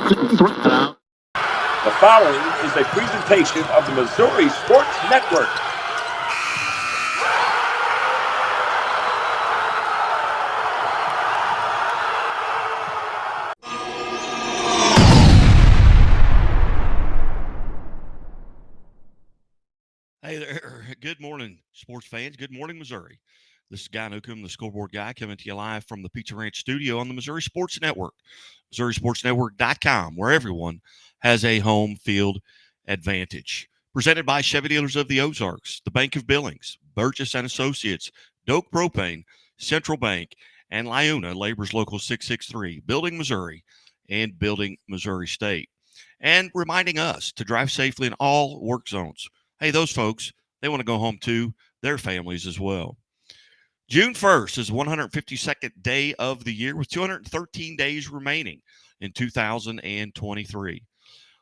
The following is a presentation of the Missouri Sports Network. Hey there. Good morning, sports fans. Good morning, Missouri. This is Guy Newcomb, the scoreboard guy, coming to you live from the Pizza Ranch studio on the Missouri Sports Network, MissouriSportsNetwork.com, where everyone has a home field advantage. Presented by Chevy Dealers of the Ozarks, the Bank of Billings, Burgess & Associates, Doak Propane, Central Bank, and Liuna Labor's Local 663, Building Missouri and Building Missouri State. And reminding us to drive safely in all work zones. Hey, those folks, they want to go home to their families as well. June 1st is the 152nd day of the year with 213 days remaining in 2023.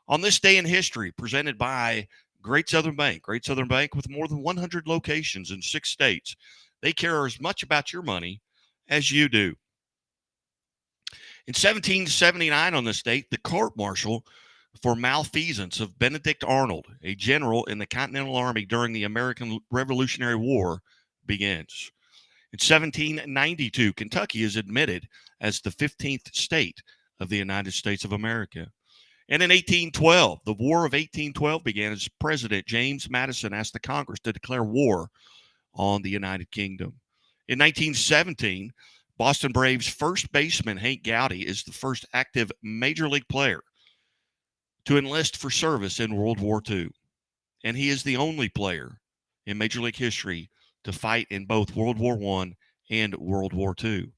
On this day in history, presented by Great Southern Bank with more than 100 locations in 6 states. They care as much about your money as you do. In 1779 on this date, the court-martial for malfeasance of Benedict Arnold, a general in the Continental Army during the American Revolutionary War, begins. In 1792, Kentucky is admitted as the 15th state of the United States of America. And in 1812, the War of 1812 began as President James Madison asked the Congress to declare war on the United Kingdom. In 1917, Boston Braves first baseman Hank Gowdy is the first active major league player to enlist for service in World War II. And he is the only player in Major League history to fight in both World War I and World War II.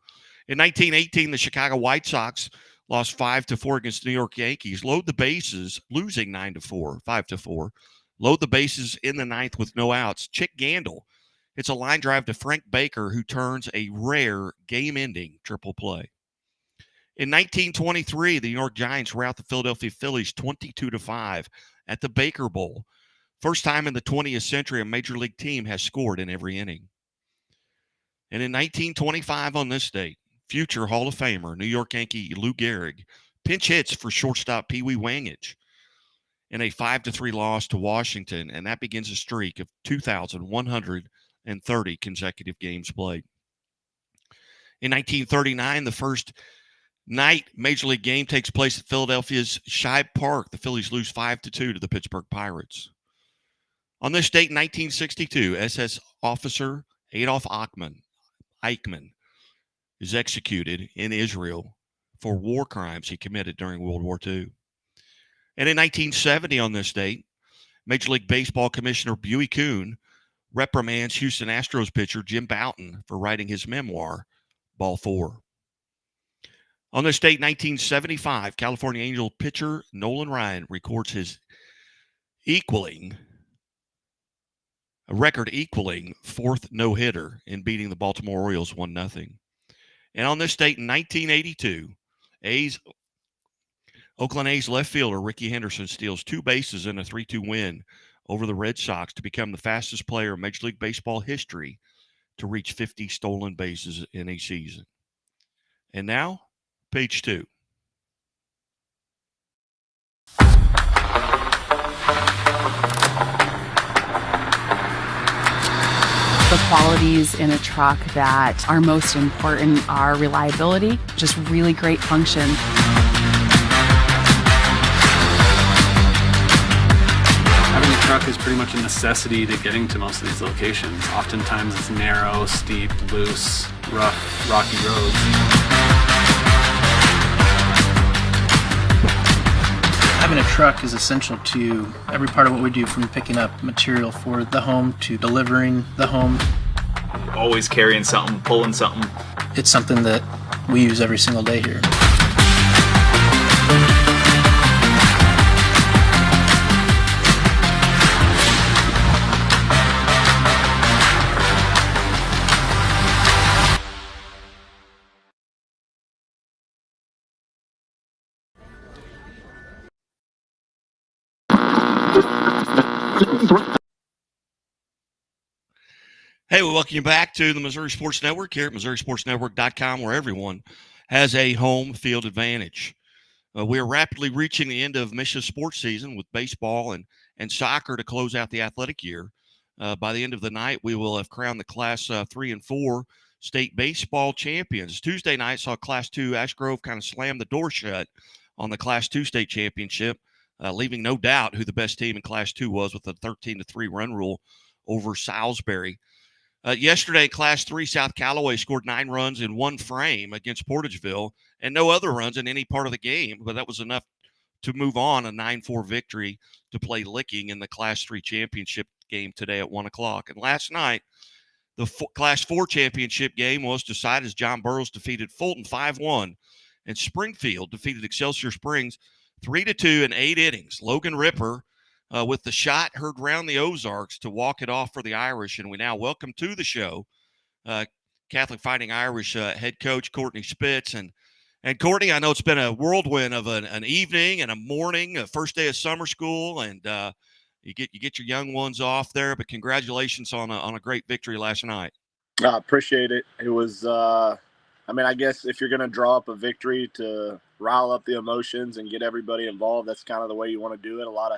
In 1918, the Chicago White Sox lost 5-4 against the New York Yankees. Load the bases, losing 5-4. Load the bases in the ninth with no outs. Chick Gandil hits a line drive to Frank Baker, who turns a rare game-ending triple play. In 1923, the New York Giants rout the Philadelphia Phillies 22-5 at the Baker Bowl. First time in the 20th century a major league team has scored in every inning. And in 1925 on this date, future Hall of Famer, New York Yankee Lou Gehrig, pinch hits for shortstop Pee Wee Wangage in a 5-3 loss to Washington, and that begins a streak of 2,130 consecutive games played. In 1939, the first night major league game takes place at Philadelphia's Shibe Park. The Phillies lose 5-2 to the Pittsburgh Pirates. On this date in 1962, SS officer Adolf Eichmann is executed in Israel for war crimes he committed during World War II. And in 1970 on this date, Major League Baseball Commissioner Buie Kuhn reprimands Houston Astros pitcher Jim Bouton for writing his memoir, Ball 4. On this date, 1975, California Angel pitcher Nolan Ryan records his record equaling fourth no-hitter in beating the Baltimore Orioles 1-0. And on this date in 1982, Oakland A's left fielder Ricky Henderson steals 2 bases in a 3-2 win over the Red Sox to become the fastest player in Major League Baseball history to reach 50 stolen bases in a season. And now, page 2. The qualities in a truck that are most important are reliability, just really great function. Having a truck is pretty much a necessity to getting to most of these locations. Oftentimes it's narrow, steep, loose, rough, rocky roads. Having a truck is essential to every part of what we do, from picking up material for the home to delivering the home. Always carrying something, pulling something. It's something that we use every single day here. Hey, we welcome you back to the Missouri Sports Network here at MissouriSportsNetwork.com, where everyone has a home field advantage. We are rapidly reaching the end of Michigan's sports season with baseball and soccer to close out the athletic year. By the end of the night, we will have crowned the Class 3 and 4 state baseball champions. Tuesday night saw Class 2 Ash Grove kind of slam the door shut on the Class 2 state championship, leaving no doubt who the best team in Class 2 was with a 13-3 run rule over Salisbury. Yesterday, Class 3 South Callaway scored 9 runs in one frame against Portageville and no other runs in any part of the game, but that was enough to move on a 9-4 victory to play Licking in the Class 3 championship game today at 1 o'clock. And last night, the Class 4 championship game was decided as John Burroughs defeated Fulton 5-1, and Springfield defeated Excelsior Springs 3-2 in 8 innings. Logan Ripper with the shot heard round the Ozarks to walk it off for the Irish. And we now welcome to the show Catholic Fighting Irish head coach Courtney Spitz. And Courtney, I know it's been a whirlwind of an evening and a morning, a first day of summer school, and you get your young ones off there. But congratulations on a great victory last night. I appreciate it. It was, I guess if you're going to draw up a victory to rile up the emotions and get everybody involved, that's kind of the way you want to do it. A lot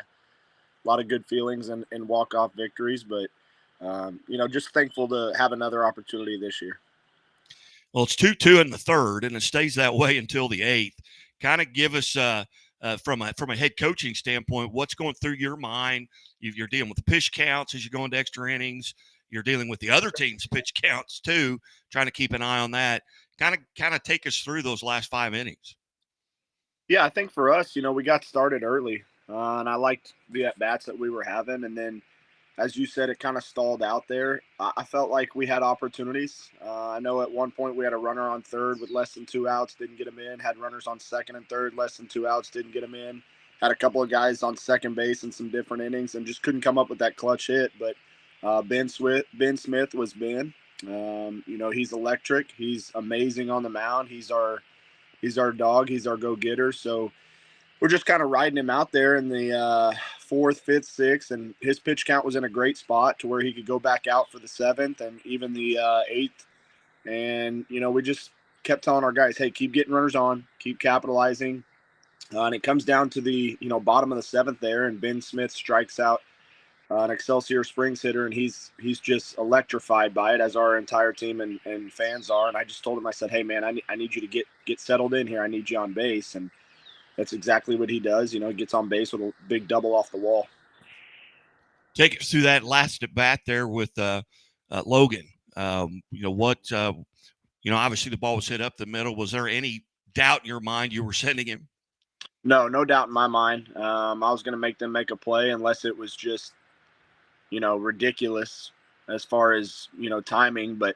of good feelings and walk-off victories, but just thankful to have another opportunity this year. Well, it's 2-2 in the third, and it stays that way until the 8th. Kind of give us from a head coaching standpoint, what's going through your mind? You're dealing with the pitch counts as you go into extra innings. You're dealing with the other team's pitch counts too, trying to keep an eye on that. Kind of take us through those last 5 innings. Yeah, I think for us, we got started early, and I liked the at-bats that we were having. And then, as you said, it kind of stalled out there. I felt like we had opportunities. I know at one point we had a runner on third with less than 2 outs, didn't get them in. Had runners on second and third, less than 2 outs, didn't get them in. Had a couple of guys on second base in some different innings and just couldn't come up with that clutch hit. But Ben Smith was Ben. He's electric. He's amazing on the mound. He's our dog. He's our go-getter. So we're just kind of riding him out there in the 4th, 5th, 6th, and his pitch count was in a great spot to where he could go back out for the 7th and even the 8th. And, we just kept telling our guys, hey, keep getting runners on, keep capitalizing. And it comes down to the, bottom of the 7th there, and Ben Smith strikes out an Excelsior Springs hitter, and he's just electrified by it, as our entire team and fans are. And I just told him, I said, hey, man, I need you to get settled in here. I need you on base. And that's exactly what he does. He gets on base with a big double off the wall. Take us through that last at bat there with Logan. Obviously the ball was hit up the middle. Was there any doubt in your mind you were sending him? No doubt in my mind. I was going to make them make a play unless it was just, ridiculous as far as, timing. But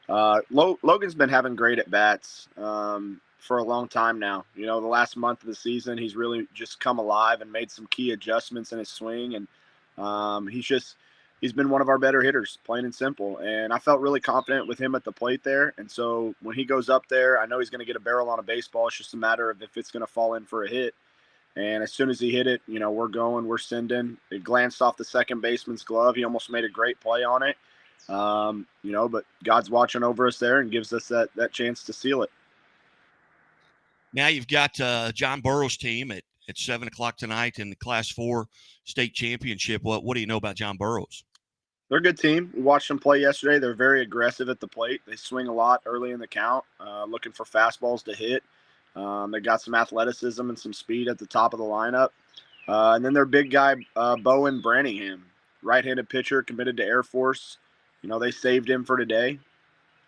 Logan's been having great at bats for a long time now. The last month of the season, he's really just come alive and made some key adjustments in his swing. And he's been one of our better hitters, plain and simple. And I felt really confident with him at the plate there. And so when he goes up there, I know he's going to get a barrel on a baseball. It's just a matter of if it's going to fall in for a hit. And as soon as he hit it, we're sending. It glanced off the second baseman's glove. He almost made a great play on it. But God's watching over us there and gives us that chance to seal it. Now you've got John Burroughs' team at 7 o'clock tonight in the Class 4 state championship. What do you know about John Burroughs? They're a good team. We watched them play yesterday. They're very aggressive at the plate. They swing a lot early in the count, looking for fastballs to hit. They got some athleticism and some speed at the top of the lineup. And then their big guy, Bowen Branningham, right-handed pitcher, committed to Air Force. They saved him for today.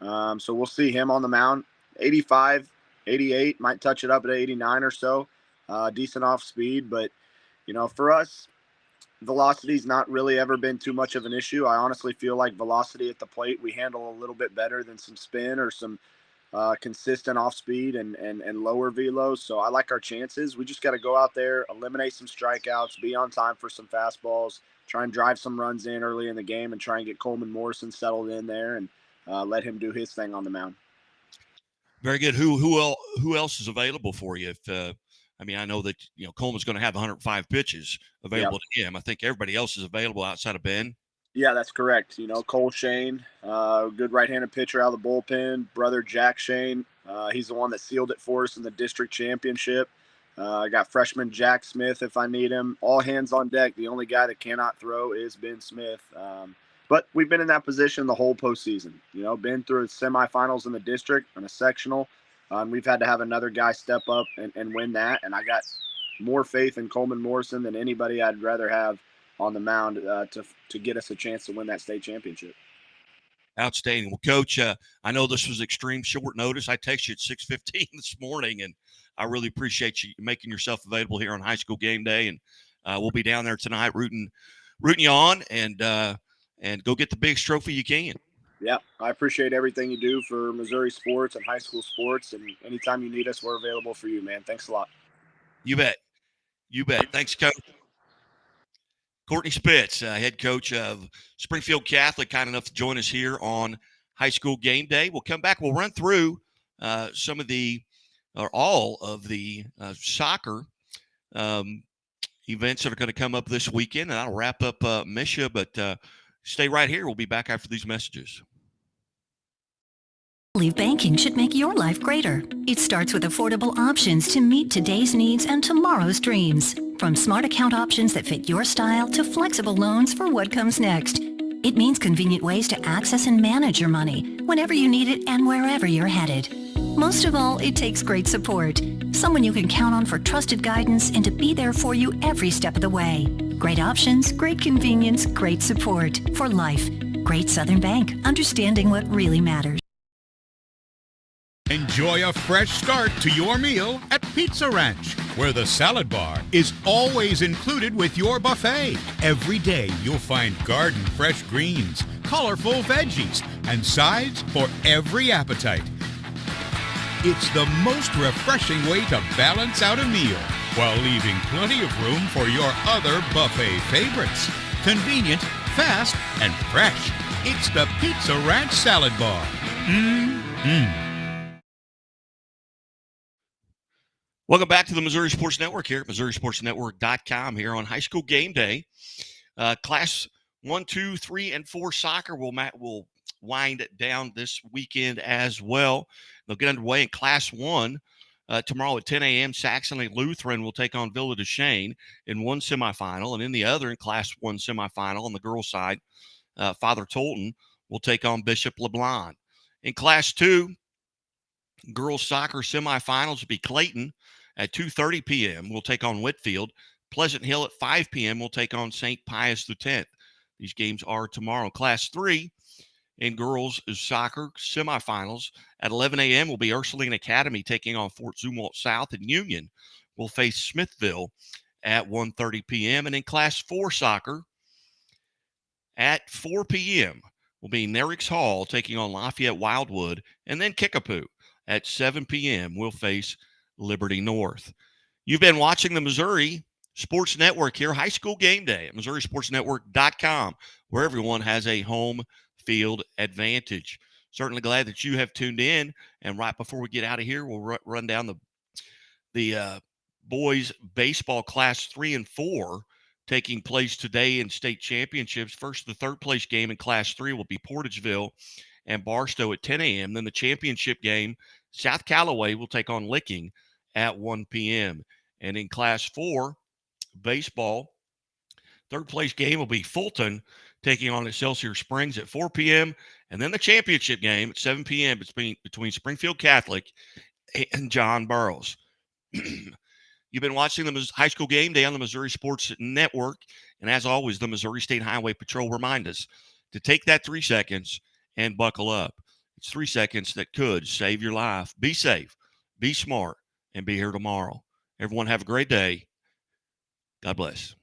So we'll see him on the mound. 85, 88, might touch it up at 89 or so. Decent off speed. But, for us, velocity's not really ever been too much of an issue. I honestly feel like velocity at the plate we handle a little bit better than some spin or some consistent off speed and lower velos. So I like our chances. We just got to go out there, eliminate some strikeouts, be on time for some fastballs, try and drive some runs in early in the game, and try and get Coleman Morrison settled in there and let him do his thing on the mound. Very good. Who else is available for you? I know that Coleman's going to have 105 pitches available to him. I think everybody else is available outside of Ben. Yeah, that's correct. Cole Shane, good right-handed pitcher out of the bullpen. Brother Jack Shane, he's the one that sealed it for us in the district championship. I got freshman Jack Smith if I need him. All hands on deck. The only guy that cannot throw is Ben Smith. But we've been in that position the whole postseason. Been through semifinals in the district and a sectional. We've had to have another guy step up and win that. And I got more faith in Coleman Morrison than anybody I'd rather have on the mound to get us a chance to win that state championship. Outstanding. Well, Coach, I know this was extreme short notice. I texted you at 6:15 this morning, and I really appreciate you making yourself available here on High School Game Day. And we'll be down there tonight rooting you on, and go get the biggest trophy you can. Yeah, I appreciate everything you do for Missouri sports and high school sports. And anytime you need us, we're available for you, man. Thanks a lot. You bet. Thanks, Coach. Courtney Spitz, head coach of Springfield Catholic, kind enough to join us here on High School Game Day. We'll come back. We'll run through all of the soccer events that are going to come up this weekend, and I'll wrap up Misha, but stay right here. We'll be back after these messages. Believe banking should make your life greater. It starts with affordable options to meet today's needs and tomorrow's dreams. From smart account options that fit your style to flexible loans for what comes next. It means convenient ways to access and manage your money whenever you need it and wherever you're headed. Most of all, it takes great support. Someone you can count on for trusted guidance and to be there for you every step of the way. Great options, great convenience, great support for life. Great Southern Bank, understanding what really matters. Enjoy a fresh start to your meal at Pizza Ranch, where the salad bar is always included with your buffet. Every day you'll find garden fresh greens, colorful veggies, and sides for every appetite. It's the most refreshing way to balance out a meal while leaving plenty of room for your other buffet favorites. Convenient, fast, and fresh. It's the Pizza Ranch Salad Bar. Welcome back to the Missouri Sports Network here at MissouriSportsNetwork.com here on High School Game Day. Class 1, 2, 3, and 4 soccer will wind down this weekend as well. They'll get underway in Class 1 tomorrow at 10 a.m. Saxony Lutheran will take on Villa Duchesne in one semifinal, and in the other, in Class 1 semifinal on the girls' side, Father Tolton will take on Bishop LeBlanc. In Class 2, girls soccer semifinals will be Clayton at 2:30 p.m. will take on Whitfield. Pleasant Hill at 5 p.m. will take on St. Pius X. These games are tomorrow. Class 3 in girls soccer semifinals at 11 a.m. will be Ursuline Academy taking on Fort Zumwalt South, and Union will face Smithville at 1:30 p.m. And in Class 4 soccer at 4 p.m. will be Nerix Hall taking on Lafayette Wildwood, and then Kickapoo at 7 p.m. will face Liberty North. You've been watching the Missouri Sports Network here, High School Game Day at MissouriSportsNetwork.com, where everyone has a home field advantage. Certainly glad that you have tuned in. And right before we get out of here, we'll run down the boys baseball Class 3 and 4 taking place today in state championships. First, the third place game in Class 3 will be Portageville and Barstow at 10 a.m. Then the championship game, South Callaway will take on Licking at 1 p.m. And in Class 4 baseball, third place game will be Fulton taking on Excelsior Springs at 4 p.m. And then the championship game at 7 p.m. between Springfield Catholic and John Burroughs. You've been watching the High School Game Day on the Missouri Sports Network. And as always, the Missouri State Highway Patrol reminds us to take that 3 seconds and buckle up. It's 3 seconds that could save your life. Be safe, be smart, and be here tomorrow. Everyone have a great day. God bless.